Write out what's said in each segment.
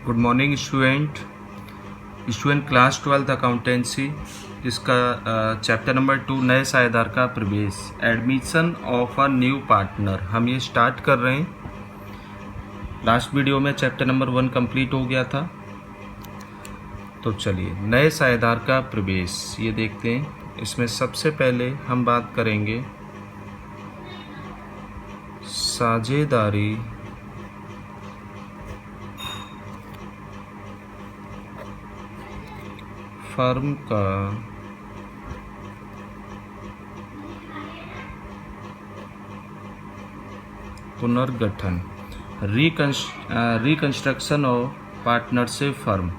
Good morning student class 12th accountancy, इसका chapter number 2 नए साझेदार का प्रवेश, admission of a new partner हम ये स्टार्ट कर रहे हैं। लास्ट वीडियो में चैप्टर नंबर 1 कंप्लीट हो गया था। तो चलिए नए साझेदार का प्रवेश ये देखते हैं। इसमें सबसे पहले हम बात करेंगे साझेदारी फर्म का पुनर्गठन, रिकंस्ट्रक्शन ऑफ पार्टनरशिप फर्म।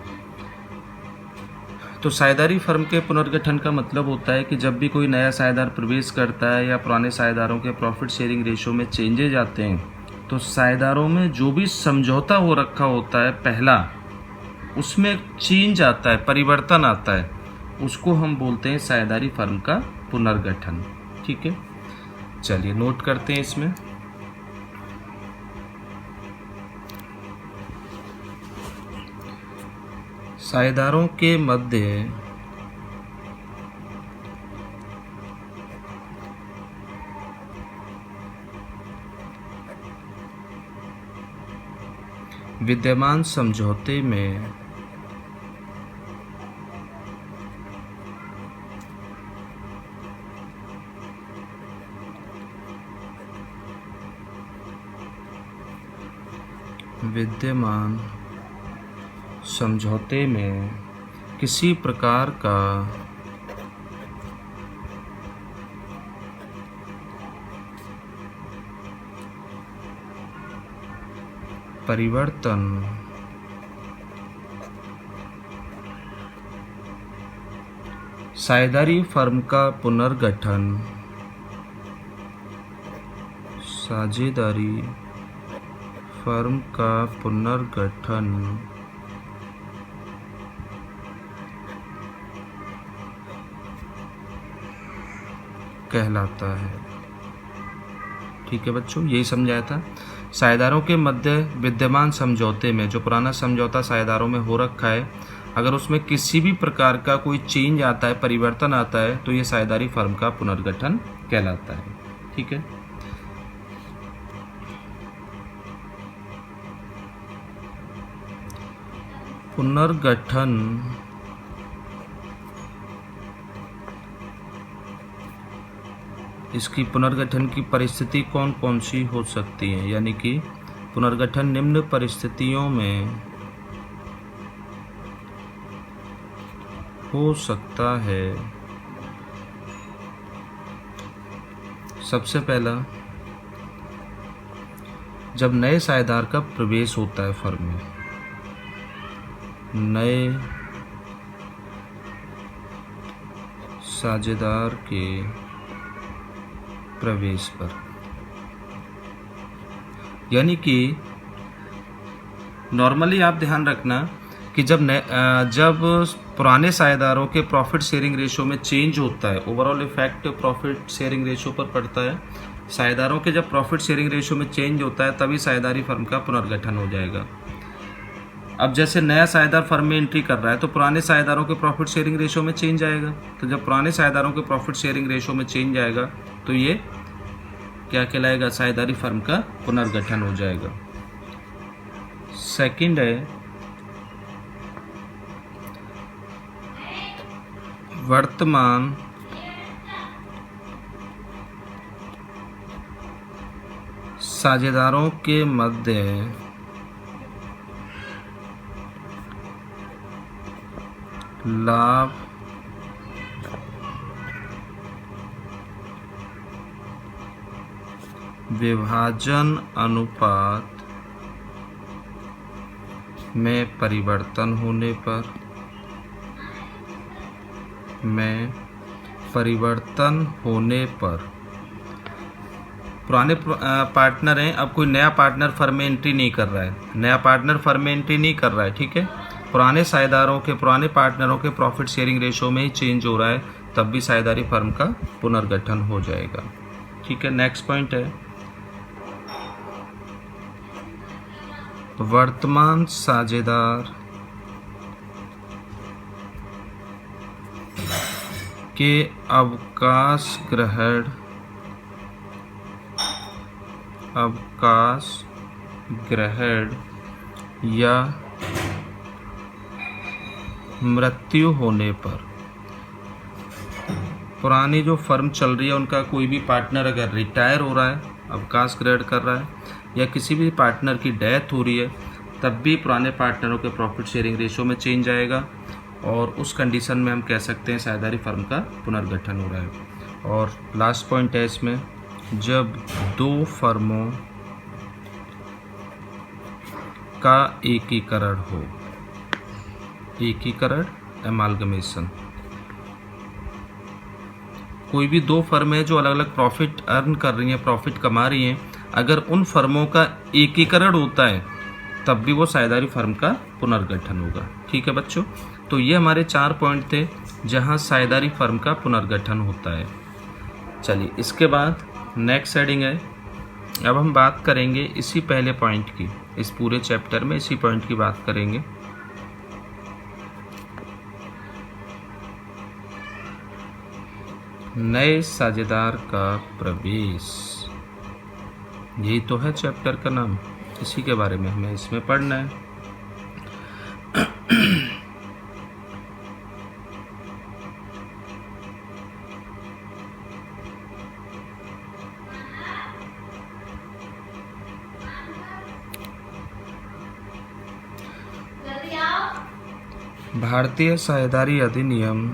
तो साझेदारी फर्म के पुनर्गठन का मतलब होता है कि जब भी कोई नया साझेदार प्रवेश करता है या पुराने साझेदारों के प्रॉफिट शेयरिंग रेशो में चेंजेज आते हैं, तो साझेदारों में जो भी समझौता हो रखा होता है पहला, उसमें चेंज आता है, परिवर्तन आता है, उसको हम बोलते हैं साझेदारी फर्म का पुनर्गठन। ठीक है, चलिए नोट करते हैं इसमें। साझेदारों के मध्य विद्यमान समझौते में किसी प्रकार का परिवर्तन साझेदारी फर्म का पुनर्गठन साझेदारी फर्म का पुनर्गठन कहलाता है। ठीक है बच्चों, यही समझाया था। साझेदारों के मध्य विद्यमान समझौते में, जो पुराना समझौता साझेदारों में हो रखा है, अगर उसमें किसी भी प्रकार का कोई चेंज आता है, परिवर्तन आता है, तो ये साझेदारी फर्म का पुनर्गठन कहलाता है। ठीक है, पुनर्गठन इसकी पुनर्गठन की परिस्थिति कौन कौन सी हो सकती है, यानी कि पुनर्गठन निम्न परिस्थितियों में हो सकता है। सबसे पहला, जब नए साझेदार का प्रवेश होता है फर्म में, नए साझेदार के प्रवेश पर, यानी कि नॉर्मली आप ध्यान रखना कि जब पुराने साझेदारों के प्रॉफिट शेयरिंग रेशो में चेंज होता है, overall effect profit sharing ratio पर पड़ता है। साझेदारों के जब प्रॉफिट शेयरिंग रेशो में चेंज होता है, तभी साझेदारी फर्म का पुनर्गठन हो जाएगा। अब जैसे नया साझेदार फर्म में एंट्री कर रहा है, तो पुराने साझेदारों के प्रॉफिट शेयरिंग रेशो में चेंज आएगा। तो जब पुराने साझेदारों के प्रॉफिट शेयरिंग रेशो में चेंज आएगा, तो ये क्या कहलाएगा? साझेदारी फर्म का पुनर्गठन हो जाएगा। सेकंड है वर्तमान साझेदारों के मध्य लाभ विभाजन अनुपात में परिवर्तन होने पर, पुराने पार्टनर हैं, अब कोई नया पार्टनर फर्म में एंट्री नहीं कर रहा है, ठीक है। पुराने साझेदारों के, पुराने पार्टनरों के प्रॉफिट शेयरिंग रेशो में ही चेंज हो रहा है, तब भी साझेदारी फर्म का पुनर्गठन हो जाएगा। ठीक है, नेक्स्ट पॉइंट है वर्तमान साझेदार के अवकाश ग्रहण या मृत्यु होने पर, पुरानी जो फर्म चल रही है उनका कोई भी पार्टनर अगर रिटायर हो रहा है, अवकाश ग्रहण कर रहा है, या किसी भी पार्टनर की डेथ हो रही है, तब भी पुराने पार्टनरों के प्रॉफिट शेयरिंग रेशो में चेंज आएगा और उस कंडीशन में हम कह सकते हैं साझेदारी फर्म का पुनर्गठन हो रहा है। और लास्ट पॉइंट है इसमें, जब दो फर्मों का एकीकरण हो, एकीकरण एमालगमेशन, कोई भी दो फर्म है जो अलग अलग प्रॉफिट अर्न कर रही हैं, प्रॉफिट कमा रही हैं, अगर उन फर्मों का एकीकरण होता है तब भी वो साझेदारी फर्म का पुनर्गठन होगा। ठीक है बच्चों, तो ये हमारे 4 पॉइंट थे जहां साझेदारी फर्म का पुनर्गठन होता है। चलिए इसके बाद नेक्स्ट हेडिंग है, अब हम बात करेंगे इसी पहले पॉइंट की, इस पूरे चैप्टर में इसी पॉइंट की बात करेंगे। नए साझेदार का प्रवेश, यही तो है चैप्टर का नाम, इसी के बारे में हमें इसमें पढ़ना है। भारतीय साझेदारी अधिनियम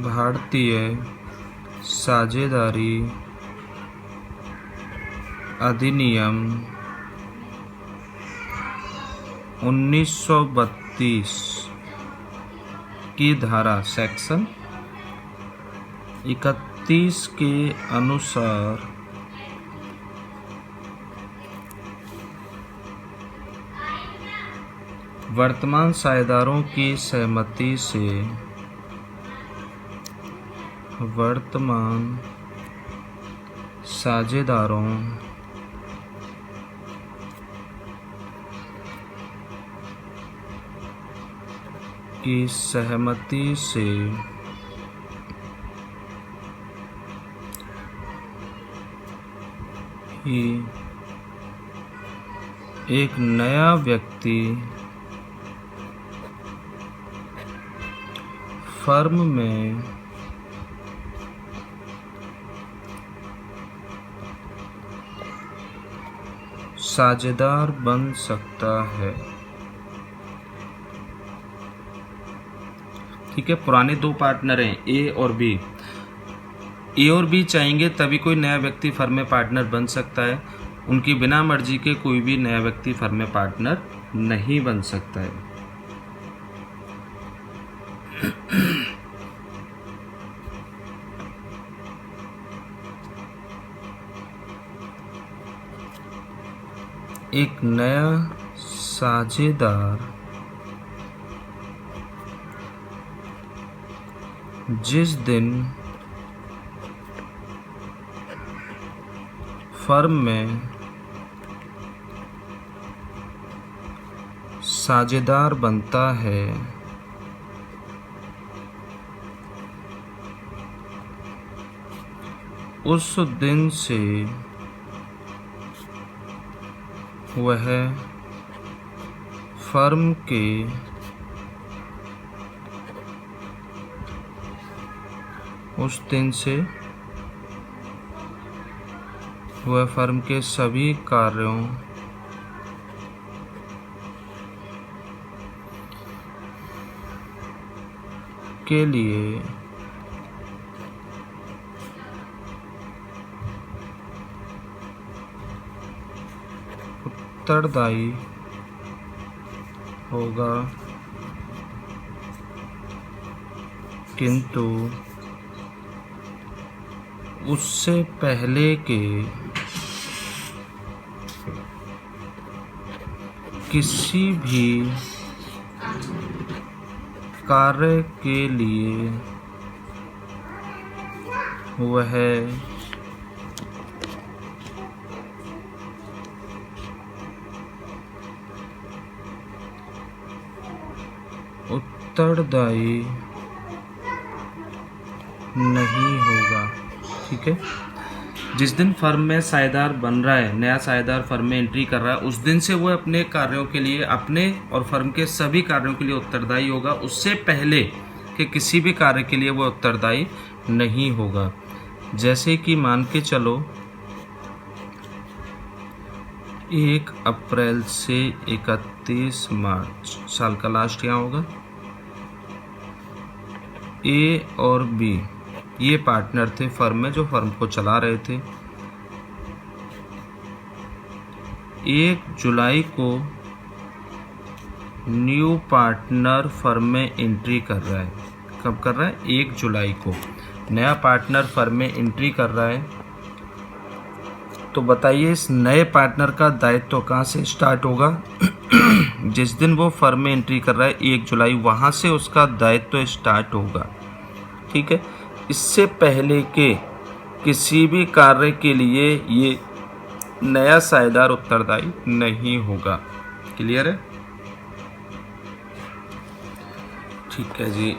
भारतीय साझेदारी अधिनियम 1932 की धारा सेक्शन 31 के अनुसार वर्तमान साझेदारों की सहमति से वर्तमान साझेदारों की सहमति से ही एक नया व्यक्ति फर्म में साझेदार बन सकता है। ठीक है, पुराने दो पार्टनर हैं ए और बी, ए और बी चाहेंगे तभी कोई नया व्यक्ति फर्म में पार्टनर बन सकता है, उनकी बिना मर्जी के कोई भी नया व्यक्ति फर्म में पार्टनर नहीं बन सकता है। एक नया साझेदार जिस दिन फर्म में साझेदार बनता है, उस दिन से वह फर्म के वह फर्म के सभी कार्यों के लिए उत्तरदायी होगा, किंतु उससे पहले के किसी भी कार्य के लिए वह उत्तरदायी नहीं होगा। ठीक है, जिस दिन फर्म में साझेदार बन रहा है, नया साझेदार फर्म में एंट्री कर रहा है, उस दिन से वो अपने कार्यों के लिए, अपने और फर्म के सभी कार्यों के लिए उत्तरदायी होगा। उससे पहले कि किसी भी कार्य के लिए वो उत्तरदायी नहीं होगा। जैसे कि मान के चलो 1 अप्रैल से 31 मार्च साल का लास्ट यहाँ होगा। ए और बी ये पार्टनर थे फर्म में, जो फर्म को चला रहे थे। 1 जुलाई को न्यू पार्टनर फर्म में एंट्री कर रहा है। कब कर रहा है? 1 जुलाई को नया पार्टनर फर्म में एंट्री कर रहा है। तो बताइए इस नए पार्टनर का दायित्व कहाँ से स्टार्ट होगा? जिस दिन वो फर्म में एंट्री कर रहा है 1 जुलाई, वहाँ से उसका दायित्व स्टार्ट होगा। ठीक है, इससे पहले के किसी भी कार्य के लिए ये नया साझेदार उत्तरदायी नहीं होगा। क्लियर है? ठीक है जी।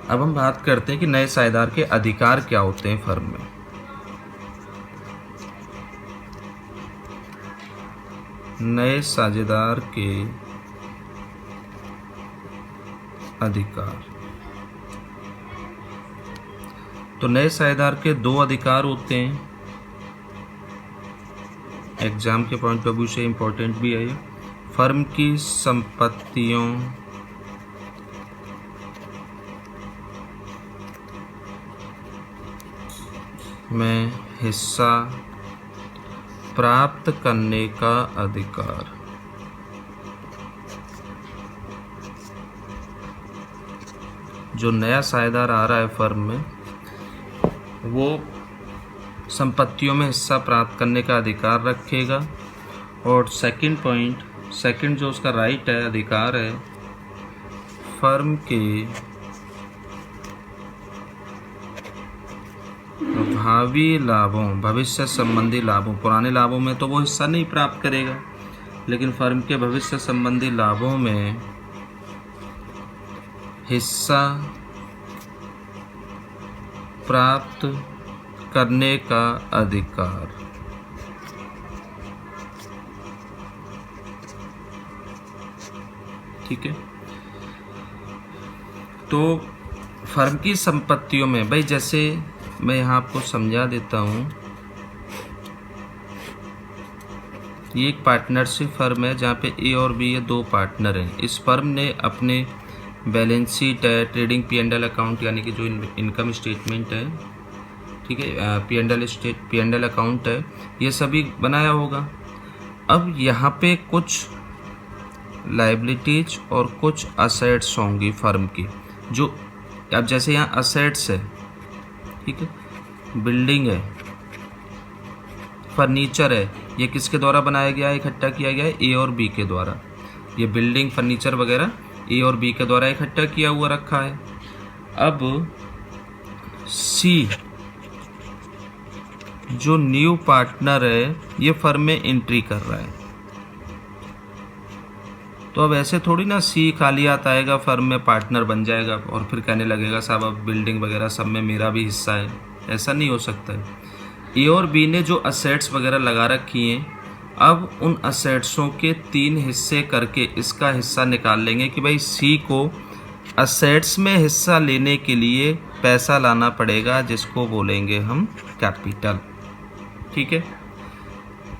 अब हम बात करते हैं कि नए साझेदार के अधिकार क्या होते हैं फर्म में। नए साझेदार के अधिकार, तो नए साझेदार के 2 अधिकार होते हैं। एग्जाम के पॉइंट ऑफ व्यू से इम्पोर्टेंट भी है ये। फर्म की संपत्तियों में हिस्सा प्राप्त करने का अधिकार। जो नया साझेदार आ रहा है फर्म में, वो संपत्तियों में हिस्सा प्राप्त करने का अधिकार रखेगा। और सेकंड जो उसका राइट है, अधिकार है, फर्म के भावी लाभों, भविष्य संबंधी लाभों, पुराने लाभों में तो वो हिस्सा नहीं प्राप्त करेगा, लेकिन फर्म के भविष्य संबंधी लाभों में हिस्सा प्राप्त करने का अधिकार। ठीक है, तो फर्म की संपत्तियों में, भाई जैसे मैं यहाँ आपको समझा देता हूँ, ये एक पार्टनरशिप फर्म है जहाँ पे ए और बी ये 2 पार्टनर हैं। इस फर्म ने अपने बैलेंस शीट है, ट्रेडिंग P&L अकाउंट यानी कि जो इनकम स्टेटमेंट है, ठीक है, P&L अकाउंट है, ये सभी बनाया होगा। अब यहाँ पे कुछ लायबिलिटीज और कुछ असेट्स होंगी फर्म की, जो अब जैसे यहाँ असेट्स है, ठीक है, बिल्डिंग है, फर्नीचर है, ये किसके द्वारा बनाया गया है, इकट्ठा किया गया है? ए और बी के द्वारा। ये बिल्डिंग, फर्नीचर वगैरह ए और बी के द्वारा इकट्ठा किया हुआ रखा है। अब सी जो न्यू पार्टनर है, ये फर्म में एंट्री कर रहा है। तो अब ऐसे थोड़ी ना सी खाली हाथ आएगा, फर्म में पार्टनर बन जाएगा और फिर कहने लगेगा साहब अब बिल्डिंग वगैरह सब में मेरा भी हिस्सा है। ऐसा नहीं हो सकता है। ए और बी ने जो असेट्स वगैरह लगा रखी हैं, अब उन असेट्सों के 3 हिस्से करके इसका हिस्सा निकाल लेंगे कि भाई सी को असेट्स में हिस्सा लेने के लिए पैसा लाना पड़ेगा, जिसको बोलेंगे हम कैपिटल। ठीक है,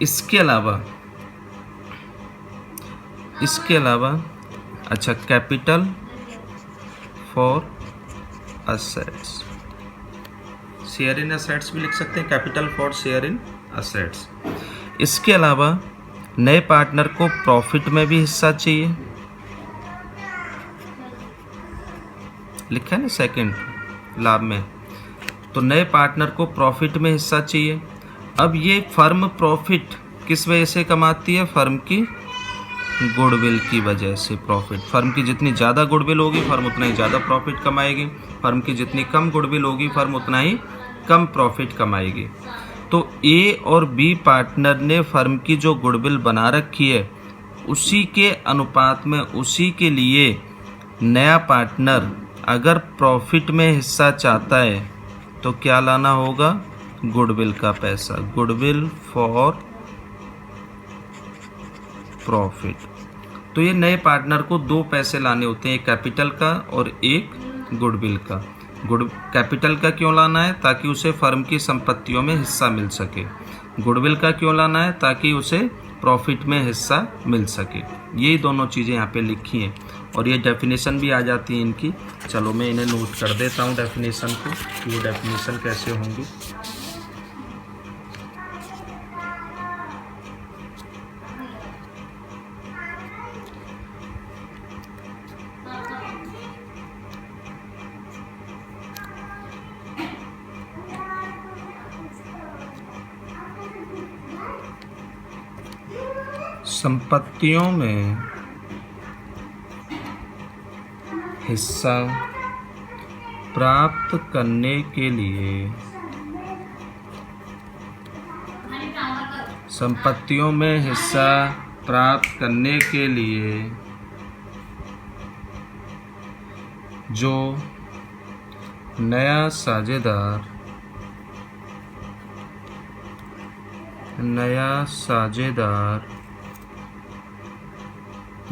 इसके अलावा अच्छा, capital for assets, share in assets भी लिख सकते हैं, capital for share in assets. इसके अलावा नए पार्टनर को प्रॉफिट में भी हिस्सा चाहिए, लिखा है ना सेकंड लाभ में, तो नए पार्टनर को प्रॉफिट में हिस्सा चाहिए। अब ये फर्म प्रॉफिट किस वजह से कमाती है? फर्म की गुडविल की वजह से प्रॉफिट। फर्म की जितनी ज़्यादा गुडविल होगी फर्म उतना ही ज़्यादा प्रॉफिट कमाएगी, फर्म की जितनी कम गुडविल होगी फर्म उतना ही कम प्रॉफिट कमाएगी। तो ए और बी पार्टनर ने फर्म की जो गुडविल बना रखी है उसी के अनुपात में उसी के लिए नया पार्टनर अगर प्रॉफिट में हिस्सा चाहता है तो क्या लाना होगा? गुडविल का पैसा, गुडविल फॉर प्रॉफिट। तो ये नए पार्टनर को दो पैसे लाने होते हैं, एक कैपिटल का और एक गुडविल का। कैपिटल का क्यों लाना है? ताकि उसे फर्म की संपत्तियों में हिस्सा मिल सके। गुडविल का क्यों लाना है? ताकि उसे प्रॉफिट में हिस्सा मिल सके। यही दोनों चीज़ें यहाँ पे लिखी हैं और ये डेफिनेशन भी आ जाती है इनकी। चलो मैं इन्हें नोट कर देता हूँ डेफिनेशन को, कि वो डेफिनेशन कैसे होंगी। संपत्तियों में हिस्सा प्राप्त करने के लिए संपत्तियों में हिस्सा प्राप्त करने के लिए जो नया साझेदार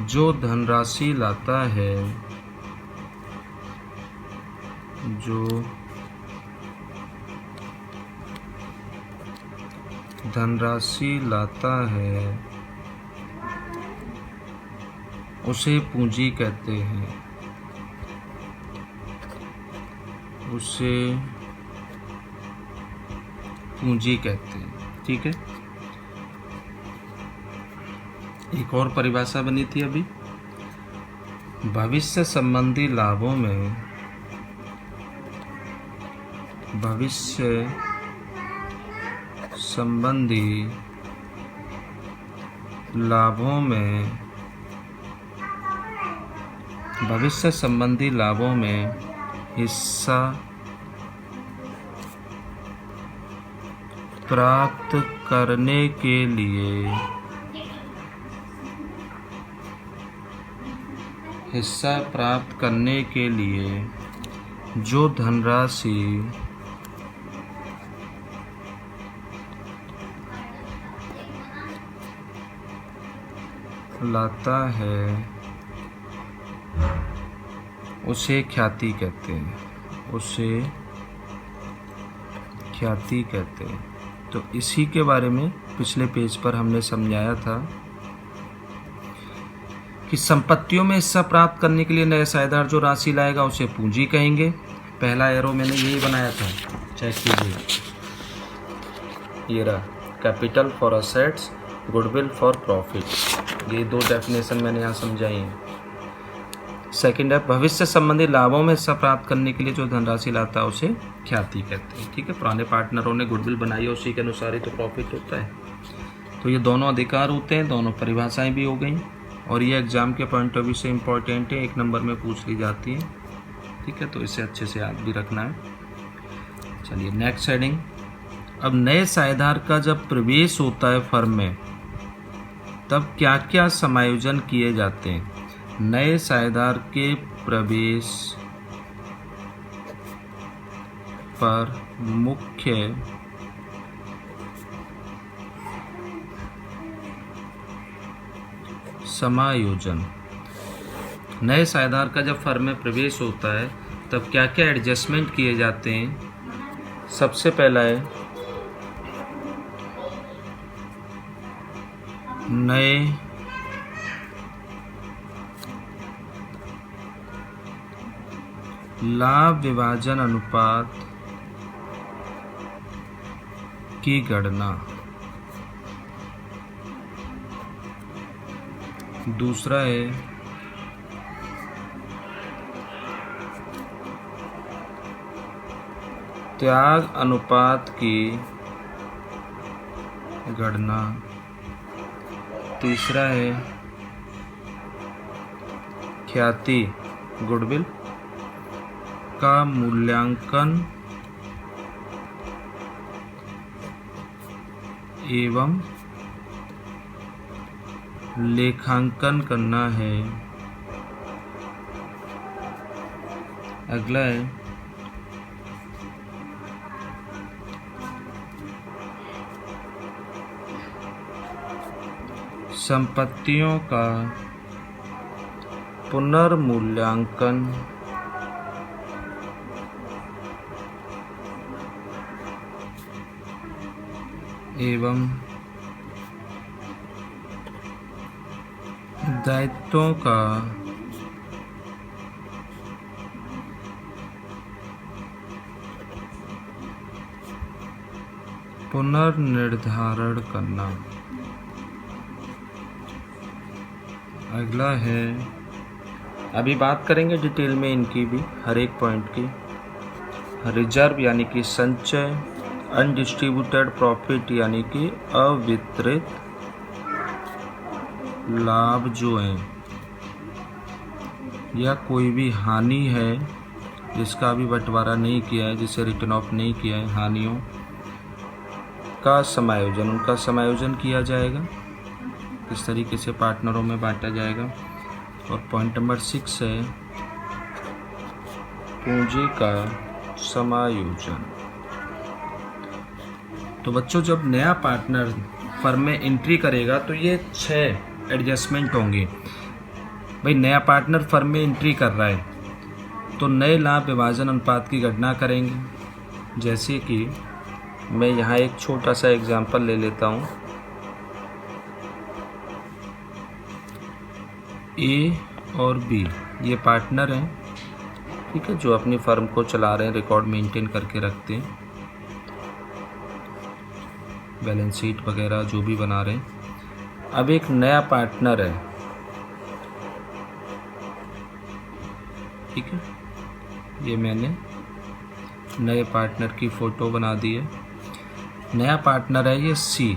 जो धनराशि लाता है, उसे पूंजी कहते हैं। ठीक है। एक और परिभाषा बनी थी अभी, भविष्य संबंधी लाभों में भविष्य संबंधी लाभों में हिस्सा प्राप्त करने के लिए जो धनराशि लाता है उसे ख्याति कहते हैं। तो इसी के बारे में पिछले पेज पर हमने समझाया था कि संपत्तियों में हिस्सा प्राप्त करने के लिए नया साझेदार जो राशि लाएगा उसे पूंजी कहेंगे। पहला एरो मैंने यही बनाया था, चेक कीजिए, ये रहा, capital for assets, goodwill for profit. ये दो डेफिनेशन मैंने यहाँ समझाई हैं। सेकंड है, भविष्य संबंधी लाभों में हिस्सा प्राप्त करने के लिए जो धनराशि लाता है उसे ख्याति कहते हैं। ठीक है, पुराने पार्टनरों ने गुडविल बनाई है, उसी के अनुसार ही तो प्रॉफिट होता है। तो ये दोनों अधिकार होते हैं, दोनों परिभाषाएं भी हो गई और ये एग्जाम के पॉइंट ऑफ व्यू से इम्पॉर्टेंट है, 1 नंबर में पूछ ली जाती है। ठीक है, तो इसे अच्छे से याद भी रखना है। चलिए नेक्स्ट हेडिंग। अब नए साझेदार का जब प्रवेश होता है फर्म में तब क्या क्या समायोजन किए जाते हैं? नए साझेदार के प्रवेश पर मुख्य समायोजन। नए साझेदार का जब फर्म में प्रवेश होता है तब क्या क्या एडजस्टमेंट किए जाते हैं? सबसे पहला है नए लाभ विभाजन अनुपात की गणना। दूसरा है त्याग अनुपात की गणना। तीसरा है ख्याति, गुडविल का मूल्यांकन एवं लेखांकन करना है। अगला है संपत्तियों का पुनर्मूल्यांकन एवं दायित्वों का पुनर्निर्धारण करना। अगला है, अभी बात करेंगे डिटेल में इनकी भी, हर एक पॉइंट की। रिजर्व यानी कि संचय, अनडिस्ट्रीब्यूटेड प्रॉफिट यानी कि अवितरित लाभ जो है, या कोई भी हानि है जिसका अभी बंटवारा नहीं किया है, जिसे रिटर्न ऑफ नहीं किया है, हानियों का समायोजन, उनका समायोजन किया जाएगा, किस तरीके से पार्टनरों में बांटा जाएगा। और पॉइंट नंबर 6 है पूंजी का समायोजन। तो बच्चों, जब नया पार्टनर फर्म में एंट्री करेगा तो ये 6 एडजस्टमेंट होंगे। भाई, नया पार्टनर फर्म में एंट्री कर रहा है तो नए लाभ विभाजन अनुपात की गणना करेंगे। जैसे कि मैं यहाँ एक छोटा सा एग्जांपल ले लेता हूँ। ए और बी ये पार्टनर हैं, ठीक है, जो अपनी फर्म को चला रहे हैं, रिकॉर्ड मेंटेन करके रखते हैं, बैलेंस शीट वगैरह जो भी बना रहे हैं। अब एक नया पार्टनर है, ठीक है, ये मैंने नए पार्टनर की फ़ोटो बना दी है। नया पार्टनर है ये सी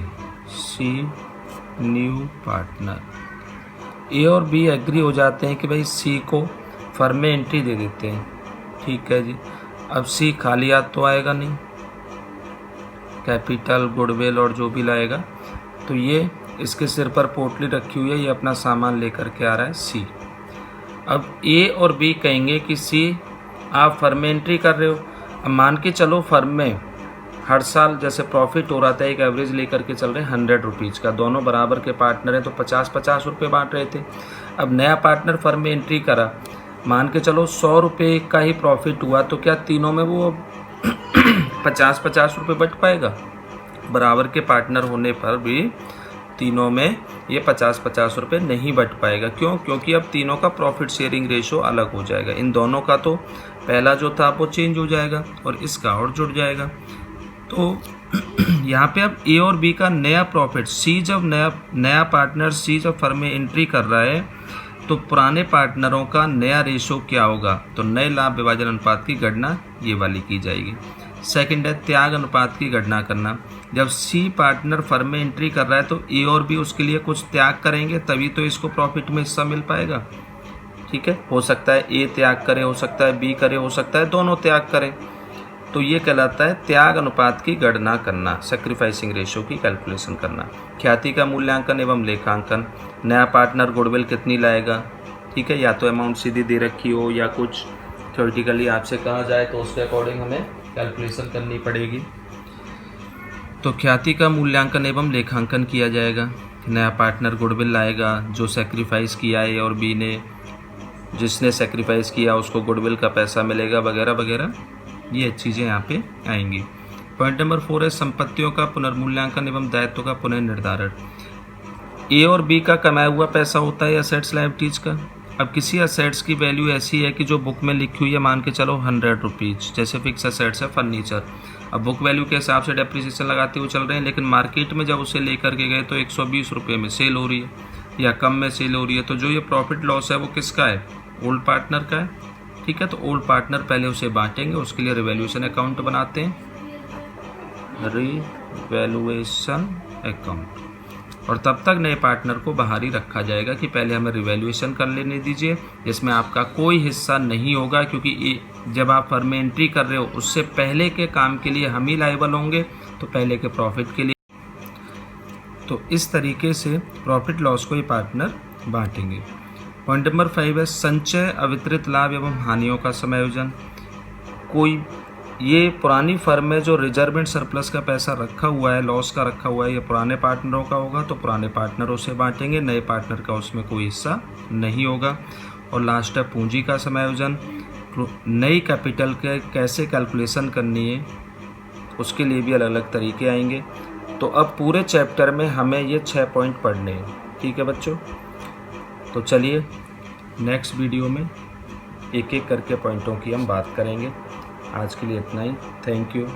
न्यू पार्टनर। ए और बी एग्री हो जाते हैं कि भाई सी को फर्म में एंट्री दे देते हैं, ठीक है जी। अब सी खाली हाथ तो आएगा नहीं, कैपिटल, गुडविल और जो भी लाएगा, तो ये इसके सिर पर पोटली रखी हुई है, ये अपना सामान लेकर के आ रहा है सी। अब ए और बी कहेंगे कि सी आप फर्म में एंट्री कर रहे हो, अब मान के चलो फर्म में हर साल जैसे प्रॉफिट हो रहा था, एक एवरेज लेकर के चल रहे हैं 100 रुपीज़ का, दोनों बराबर के पार्टनर हैं तो 50-50 रुपये बांट रहे थे। अब नया पार्टनर फर्म में एंट्री करा, मान के चलो 100 रुपये का ही प्रॉफिट हुआ, तो क्या तीनों में वो 50-50 रुपये बट पाएगा? बराबर के पार्टनर होने पर भी तीनों में ये 50-50 रुपये नहीं बट पाएगा। क्यों? क्योंकि अब तीनों का प्रॉफिट शेयरिंग रेशो अलग हो जाएगा। इन दोनों का तो पहला जो था वो चेंज हो जाएगा और इसका और जुड़ जाएगा। तो यहाँ पे अब ए और बी का नया प्रॉफिट, सी जब नया पार्टनर सी जब फर्म में एंट्री कर रहा है तो पुराने पार्टनरों का नया रेशो क्या होगा, तो नए लाभ विभाजन अनुपात की गणना ये वाली की जाएगी। सेकंड है त्याग अनुपात की गणना करना। जब सी पार्टनर फर्म में एंट्री कर रहा है तो ए और बी उसके लिए कुछ त्याग करेंगे, तभी तो इसको प्रॉफिट में हिस्सा मिल पाएगा, ठीक है। हो सकता है ए त्याग करे, हो सकता है बी करे, हो सकता है दोनों त्याग करें, तो ये कहलाता है त्याग अनुपात की गणना करना, सैक्रिफाइसिंग रेशो की कैलकुलेशन करना। ख्याति का मूल्यांकन एवं लेखांकन, नया पार्टनर गुडविल कितनी लाएगा, ठीक है, या तो अमाउंट सीधी दे रखी हो या कुछ थ्योरेटिकली आपसे कहा जाए तो उसके अकॉर्डिंग हमें कैलकुलेशन करनी पड़ेगी। तो ख्याति का मूल्यांकन एवं लेखांकन किया जाएगा। नया पार्टनर गुडविल लाएगा, जो सेक्रीफाइस किया ए और बी ने, जिसने सेक्रीफाइस किया उसको गुडविल का पैसा मिलेगा, वगैरह वगैरह, ये चीज़ें यहाँ पे आएंगी। पॉइंट नंबर 4 है संपत्तियों का पुनर्मूल्यांकन एवं दायित्व का पुनर्निर्धारण। ए और बी का कमाया हुआ पैसा होता है असेट्स लायबिलिटीज का। अब किसी असेट्स की वैल्यू ऐसी है कि जो बुक में लिखी हुई है, मान के चलो 100 रुपीज़, जैसे फिक्स असेट्स है फर्नीचर। अब बुक वैल्यू के हिसाब से डेप्रिसिएशन लगाते हुए चल रहे हैं, लेकिन मार्केट में जब उसे लेकर के गए तो 120 रुपये में सेल हो रही है या कम में सेल हो रही है, तो जो ये प्रॉफिट लॉस है वो किसका है? ओल्ड पार्टनर का है, ठीक है। तो ओल्ड पार्टनर पहले उसे बांटेंगे, उसके लिए रिवैल्यूएशन अकाउंट बनाते हैं, रिवैल्यूएशन अकाउंट, और तब तक नए पार्टनर को बाहर ही रखा जाएगा कि पहले हमें रिवैल्यूएशन कर लेने दीजिए, जिसमें आपका कोई हिस्सा नहीं होगा, क्योंकि जब आप फर्म में एंट्री कर रहे हो उससे पहले के काम के लिए हम ही लायबल होंगे, तो पहले के प्रॉफिट के लिए। तो इस तरीके से प्रॉफिट लॉस को ये पार्टनर बांटेंगे। पॉइंट नंबर 5 है संचय, अवितरित लाभ एवं हानियों का समायोजन। कोई ये पुरानी फर्म में जो रिजर्व एंड सरप्लस का पैसा रखा हुआ है, लॉस का रखा हुआ है, ये पुराने पार्टनरों का होगा तो पुराने पार्टनरों से बांटेंगे, नए पार्टनर का उसमें कोई हिस्सा नहीं होगा। और लास्ट है पूंजी का समायोजन। नई कैपिटल के कैसे कैलकुलेशन करनी है उसके लिए भी अलग अलग तरीके आएंगे। तो अब पूरे चैप्टर में हमें ये 6 पॉइंट पढ़ने हैं। ठीक है बच्चों, तो चलिए नेक्स्ट वीडियो में एक एक करके पॉइंटों की हम बात करेंगे। आज के लिए इतना ही। Thank you.